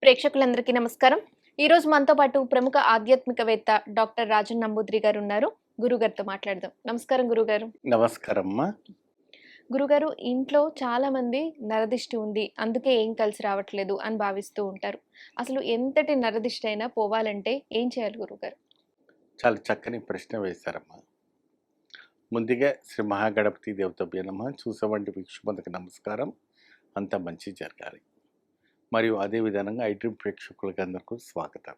ప్రేక్షకులందరికీ నమస్కారం. ఈరోజు మనతో పాటు ప్రముఖ ఆధ్యాత్మికవేత్త డాక్టర్ రాజన్ నంబూద్రి గారు ఉన్నారు. గురుగారితో మాట్లాడదాం. నమస్కారం గురుగారు. నమస్కారమ్మా. గురుగారు, ఇంట్లో చాలామంది నరదిష్టి ఉంది, అందుకే ఏం కలిసి రావట్లేదు అని భావిస్తూ ఉంటారు. అసలు ఎంతటి నరదిష్టి అయినా పోవాలంటే ఏం చేయాలి గురుగారు? చాలా చక్కని ప్రశ్న వేశారమ్మా. ముందుగా శ్రీ మహాగణపతి దేవతభ్యో నమః. చూసేవంటి వీక్షకులకు నమస్కారం. అంతా మంచి జరగాలి. మరియు అదే విధంగా ఐడ్రీమ్ ప్రేక్షకులకి అందరికీ స్వాగతం.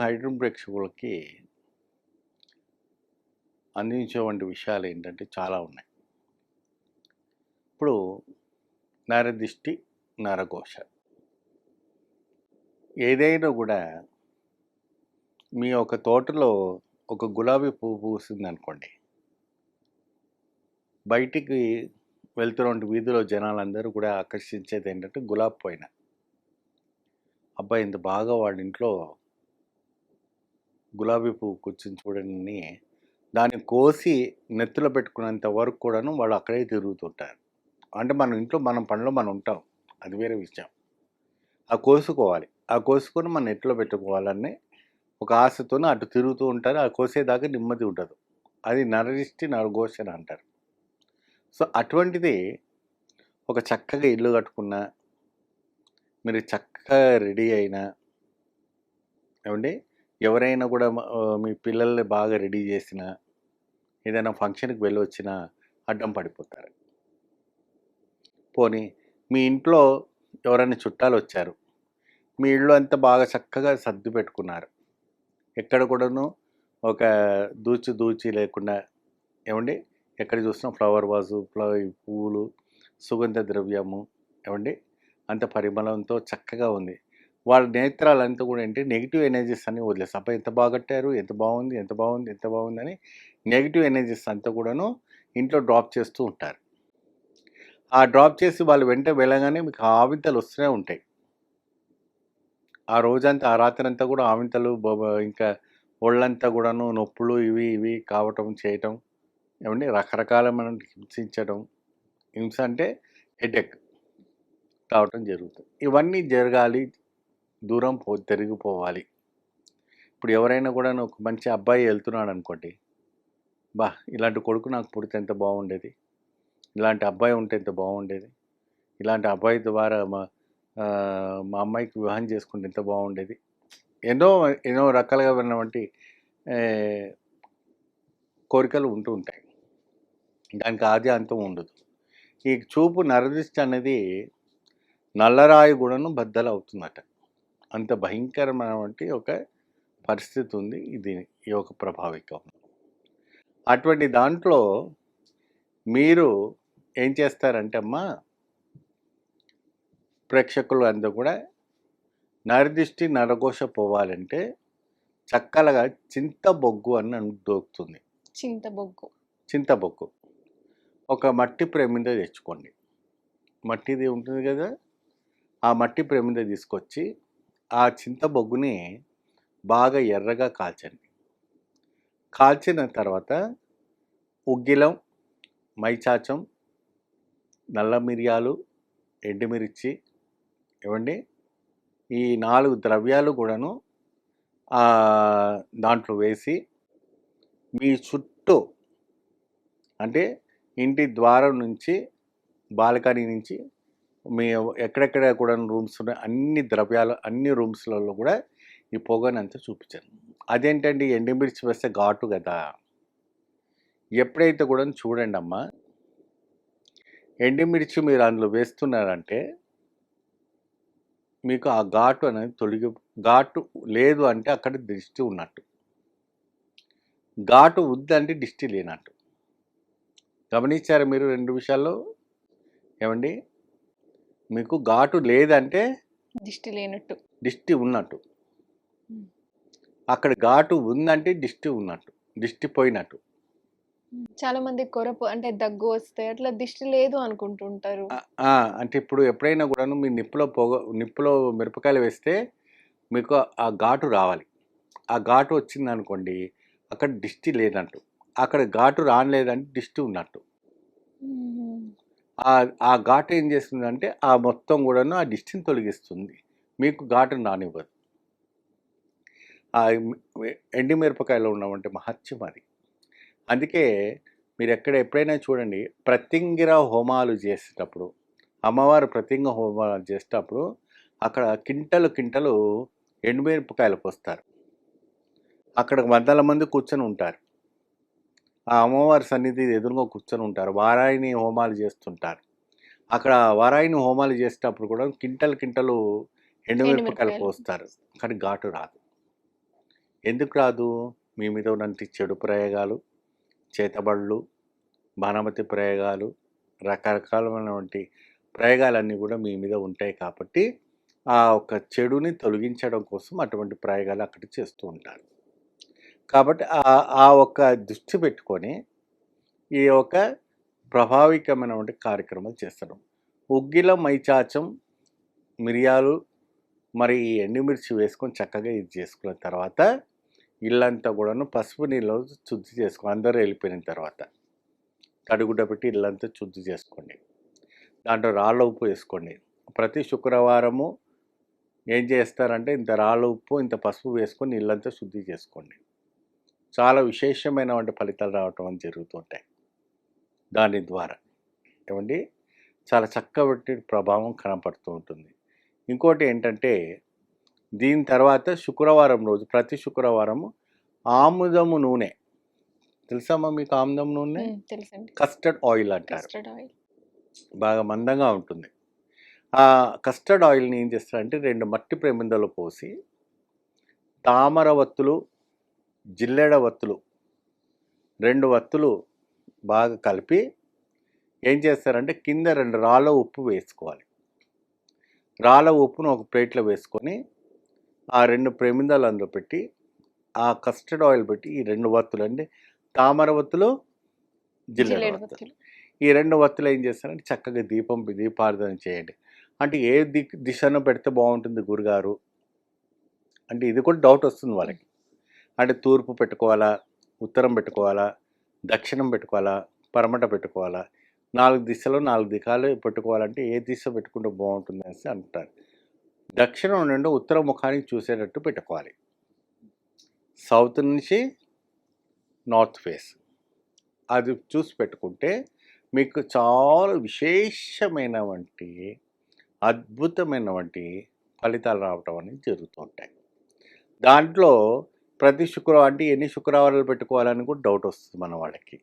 ఐడ్రీమ్ ప్రేక్షకులకి అందించేవంటి విషయాలు ఏంటంటే చాలా ఉన్నాయి. ఇప్పుడు నరదిష్టి, నరఘోష ఏదైనా కూడా మీ ఒక తోటలో ఒక గులాబీ పువ్వు పూసిందనుకోండి, బయటికి వెళ్తున్నటువంటి వీధిలో జనాలందరూ కూడా ఆకర్షించేది ఏంటంటే గులాబీ పైన. అబ్బాయి ఇంత బాగా వాళ్ళ ఇంట్లో గులాబీ పువ్వు కూర్చుని చూడండి, దాన్ని కోసి నెత్తిలో పెట్టుకున్నంత వరకు కూడాను వాళ్ళు అక్కడే తిరుగుతుంటారు. అంటే మన ఇంట్లో మన పనిలో మనం ఉంటాం, అది వేరే విషయం. ఆ కోసుకోవాలి, ఆ కోసుకొని మన నెత్తిలో పెట్టుకోవాలని ఒక ఆశతోనే అటు తిరుగుతూ ఉంటారు. ఆ కోసేదాకా నెమ్మది ఉండదు. అది నరదిష్టి, నరఘోష అని అంటారు. సో అటువంటిది ఒక చక్కగా ఇల్లు కట్టుకున్నా, మీరు చక్కగా రెడీ అయినా, ఏమండి, ఎవరైనా కూడా మీ పిల్లల్ని బాగా రెడీ చేసినా, ఏదైనా ఫంక్షన్కి వెళ్ళి వచ్చినా అడ్డం పడిపోతారు. పోనీ మీ ఇంట్లో ఎవరైనా చుట్టాలు వచ్చారు, మీ ఇల్లు అంతా బాగా చక్కగా సర్ది పెట్టుకున్నారు, ఎక్కడ కూడాను ఒక దూచి లేకుండా, ఏమండి, ఎక్కడ చూసినా ఫ్లవర్ వాజు, పువ్వులు, సుగంధ ద్రవ్యము, ఏమండి, అంత పరిమళంతో చక్కగా ఉంది. వాళ్ళ నేత్రాలంతా కూడా ఏంటి, నెగిటివ్ ఎనర్జీస్ అన్నీ వదిలేస్తారు. అబ్బాయి ఎంత బాగా కట్టారు, ఎంత బాగుంది, ఎంత బాగుంది, ఎంత బాగుంది అని నెగిటివ్ ఎనర్జీస్ అంతా కూడాను ఇంట్లో డ్రాప్ చేస్తూ ఉంటారు. ఆ డ్రాప్ చేసి వాళ్ళు వెంట వెళ్ళగానే మీకు ఆవింతలు వస్తూనే ఉంటాయి. ఆ రోజంతా, ఆ రాత్రంతా కూడా ఆవింతలు, ఇంకా ఒళ్ళంతా కూడాను నొప్పులు ఇవి కావటం, చేయటం, ఏమండి, రకరకాలమైన హింసించడం. హింస అంటే హెడేక్ రావటం జరుగుతుంది. ఇవన్నీ జరగాలి, దూరం తిరిగిపోవాలి. ఇప్పుడు ఎవరైనా కూడా ఒక మంచి అబ్బాయి వెళ్తున్నాడు అనుకోండి, ఇలాంటి కొడుకు నాకు పుడితే ఎంత బాగుండేది, ఇలాంటి అబ్బాయి ఉంటే ఎంత బాగుండేది, ఇలాంటి అబ్బాయి ద్వారా మా అమ్మాయికి వివాహం చేసుకుంటే ఎంత బాగుండేది, ఎన్నో రకాలుగా ఉన్నటువంటి కోరికలు ఉంటూ ఉంటాయి. దానికి ఆది అంతం ఉండదు. ఈ చూపు నరదిష్టి అనేది నల్లరాయి గూడను బద్దలు అవుతుందట. అంత భయంకరమైనటువంటి ఒక పరిస్థితి ఉంది ఈ యొక్క ప్రభావికం. అటువంటి దాంట్లో మీరు ఏం చేస్తారంటే అమ్మా, ప్రేక్షకులు అందరూ కూడా నరదిష్టి, నరఘోష పోవాలంటే చక్కగా చింతబొగ్గు అని దొరుకుతుంది. చింతబొగ్గు ఒక మట్టి ప్రమిద తెచ్చుకోండి. మట్టిది ఉంటుంది కదా, ఆ మట్టి ప్రమిద తీసుకొచ్చి ఆ చింతబొగ్గుని బాగా ఎర్రగా కాల్చండి. కాల్చిన తర్వాత ఉగ్గిలం, మైచాచం, నల్ల మిరియాలు, ఎండుమిర్చి, ఇవ్వండి, ఈ 4 ద్రవ్యాలు కూడాను దాంట్లో వేసి మీ చుట్టూ, అంటే ఇంటి ద్వారం నుంచి, బాల్కనీ నుంచి, మీ ఎక్కడెక్కడ కూడా రూమ్స్ ఉన్నాయి, అన్ని ద్రవ్యాలు, అన్ని రూమ్స్లలో కూడా ఈ పొగనంతా చూపించాను. అదేంటండి, ఎండుమిర్చి వేస్తే ఘాటు కదా. ఎప్పుడైతే కూడా చూడండి అమ్మా, ఎండుమిర్చి మీరు అందులో వేస్తున్నారంటే మీకు ఆ ఘాటు అనేది ఘాటు లేదు అంటే అక్కడ దిష్టి ఉన్నట్టు, ఘాటు ఉందంటే దిష్టి లేనట్టు. గమనించారా మీరు 2 విషయాల్లో? ఏమండి, మీకు ఘాటు లేదంటే దిష్టి లేనట్టు, దిష్టి ఉన్నట్టు. అక్కడ ఘాటు ఉందంటే దిష్టి ఉన్నట్టు, దిష్టి పోయినట్టు. చాలా మంది అంటే దగ్గు వస్తే అట్లా దిష్టి లేదు అనుకుంటుంటారు. అంటే ఇప్పుడు ఎప్పుడైనా కూడాను మీ నిప్పులో మిరపకాయలు వేస్తే మీకు ఆ ఘాటు రావాలి. ఆ ఘాటు వచ్చింది అనుకోండి, అక్కడ దిష్టి లేనట్టు. అక్కడ ఘాటు రాలేదంటే దిష్టి ఉన్నట్టు. ఆ ఘాటు ఏం చేస్తుందంటే ఆ మొత్తం కూడాను ఆ డిస్ట్ని తొలగిస్తుంది, మీకు ఘాటు రానివ్వదు. ఆ ఎండుమిరపకాయలో ఉన్నవంటి మహత్యం అది. అందుకే మీరు ఎప్పుడైనా చూడండి, ప్రత్యంగిర హోమాలు చేసేటప్పుడు, అమ్మవారు ప్రత్యంగ హోమాలు చేసేటప్పుడు అక్కడ కింటలు ఎండుమిరపకాయలు పోస్తారు. అక్కడ వందల మంది కూర్చొని ఉంటారు. ఆ అమ్మవారి సన్నిధి ఎదురుగా కూర్చొని ఉంటారు. వారాయిని హోమాలు చేస్తుంటారు. అక్కడ వారాయిని హోమాలు చేసేటప్పుడు కూడా కింటలు ఎండుమిరపకాయలు పోస్తారు. కానీ ఘాటు రాదు. ఎందుకు రాదు? మీ మీద ఉన్నంటి చెడు ప్రయోగాలు, చేతబడులు, బాణమతి ప్రయోగాలు, రకరకాలమైనటువంటి ప్రయోగాలన్నీ కూడా మీ మీద ఉంటాయి కాబట్టి ఆ ఒక చెడుని తొలగించడం కోసం అటువంటి ప్రయోగాలు అక్కడ చేస్తూ ఉంటారు. కాబట్టి ఆ ఒక్క దృష్టి పెట్టుకొని ఈ యొక్క ప్రభావికమైనటువంటి కార్యక్రమాలు చేస్తారు. ఉగ్గిల మైచాచం, మిరియాలు, మరి ఈ ఎండుమిర్చి వేసుకొని చక్కగా ఇది చేసుకున్న తర్వాత ఇల్లంతా కూడాను పసుపు నీళ్ళు శుద్ధి చేసుకోండి. అందరూ వెళ్ళిపోయిన తర్వాత తడిగుడ్డ పెట్టి ఇల్లంతా శుద్ధి చేసుకోండి. దాంట్లో రాళ్ళ ఉప్పు వేసుకోండి. ప్రతి శుక్రవారము ఏం చేస్తారంటే ఇంత రాళ్ళ ఉప్పు, ఇంత పసుపు వేసుకొని ఇల్లంతా శుద్ధి చేసుకోండి. చాలా విశేషమైనటువంటి ఫలితాలు రావటం అని జరుగుతుంటాయి దాని ద్వారా. ఏమండి, చాలా చక్కటి ప్రభావం కనపడుతూ ఉంటుంది. ఇంకోటి ఏంటంటే దీని తర్వాత శుక్రవారం రోజు, ప్రతి శుక్రవారము ఆముదము నూనె తెలుసమ్మా మీకు? ఆముదం నూనె కస్టర్డ్ ఆయిల్ అంటారు. బాగా మందంగా ఉంటుంది. ఆ కస్టర్డ్ ఆయిల్ని ఏం చేస్తారంటే 2 మట్టి ప్రమిదలు పోసి తామర వత్తులు, జిల్లెడ వత్తులు 2 వత్తులు బాగా కలిపి ఏం చేస్తారంటే కింద 2 రాళ్ళ ఉప్పు వేసుకోవాలి. రాళ్ళ ఉప్పును ఒక ప్లేట్లో వేసుకొని ఆ 2 ప్రమిదలు అందులో పెట్టి ఆ కస్టర్డ్ ఆయిల్ పెట్టి ఈ 2 వత్తులు అంటే తామర వత్తులు, జిల్లెడ వత్తులు, ఈ 2 వత్తులు ఏం చేస్తారంటే చక్కగా దీపారాధన చేయండి. అంటే ఏ దిశను పెడితే బాగుంటుంది గురుగారు అంటే ఇది కూడా డౌట్ వస్తుంది వాళ్ళకి. అంటే తూర్పు పెట్టుకోవాలా, ఉత్తరం పెట్టుకోవాలా, దక్షిణం పెట్టుకోవాలా, పరమట పెట్టుకోవాలా, 4 దిశలో 4 దిక్కాలు పెట్టుకోవాలంటే ఏ దిశ పెట్టుకుంటే బాగుంటుంది అనేసి అంటారు. దక్షిణం నుండి ఉత్తర ముఖానికి చూసేటట్టు పెట్టుకోవాలి. సౌత్ నుంచి నార్త్ ఫేస్ అది చూసి పెట్టుకుంటే మీకు చాలా విశేషమైనటువంటి అద్భుతమైనటువంటి ఫలితాలు రావటం అనేది జరుగుతుంటాయి. దాంట్లో ప్రతి శుక్రవారం అంటే ఎన్ని శుక్రవారాలు పెట్టుకోవాలని కూడా డౌట్ వస్తుంది మన వాళ్ళకి.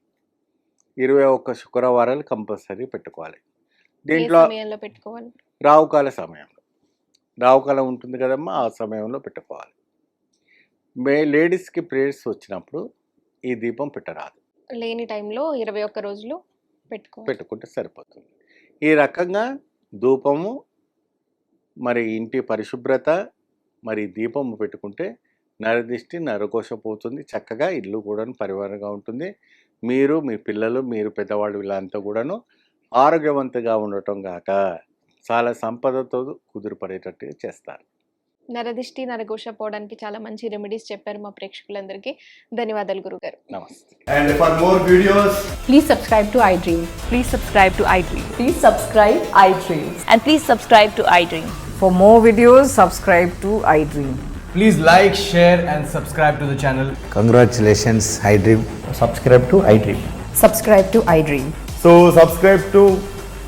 21 శుక్రవారాలు కంపల్సరీ పెట్టుకోవాలి. దీంట్లో రావుకాల సమయంలో, రావుకాలం ఉంటుంది కదమ్మా, ఆ సమయంలో పెట్టుకోవాలి. లేడీస్కి పీరియడ్స్ వచ్చినప్పుడు ఈ దీపం పెట్టరాదు. లేని టైంలో 21 రోజులు పెట్టుకుంటే సరిపోతుంది. ఈ రకంగా ధూపము, మరి ఇంటి పరిశుభ్రత, మరి దీపము పెట్టుకుంటే నరదిష్టి, నరకోశ పోతుంది. చక్కగా ఇల్లు కూడా పరివారంగా ఉంటుంది. మీరు, మీ పిల్లలు, మీరు పెద్దవాళ్ళు వీళ్ళంతా కూడాను ఆరోగ్యవంతంగా ఉండటం కాక చాలా సంపదతో కుదిరిపడేటట్టుగా చేస్తారు. నరదిష్టి, నరఘోష పోవడానికి చాలా మంచి రెమెడీస్ చెప్పారు మా ప్రేక్షకులందరికీ. ధన్యవాదాలు గురుగారు. నమస్తే. And for more videos, please subscribe to iDream. Please subscribe to iDream. Please subscribe iDream. And please subscribe to iDream. For more videos, subscribe to iDream. please like, share and subscribe to the channel. Congratulations, iDream. Subscribe to iDream. Subscribe to iDream. So subscribe to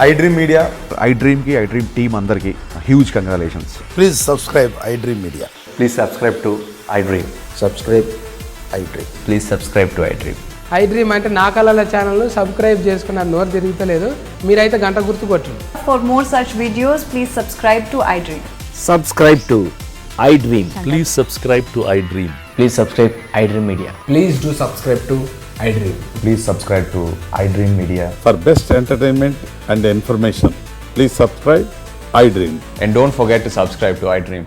iDream Media. iDream ki iDream team andarki huge congratulations. Please subscribe iDream Media. Please subscribe to iDream. Subscribe iDream. Please subscribe to iDream. iDream అంటే నా కళల channel subscribe చేసుకున్న నోరు తిరుగుతలేదు, మీరైతే గంట గుర్తు కొట్టండి. For more such videos, please subscribe to iDream. Subscribe to iDream. Please subscribe to iDream. Please subscribe iDream Media. Please do subscribe to iDream. Please subscribe to iDream Media. For best entertainment and information, please subscribe iDream. And don't forget to subscribe to iDream.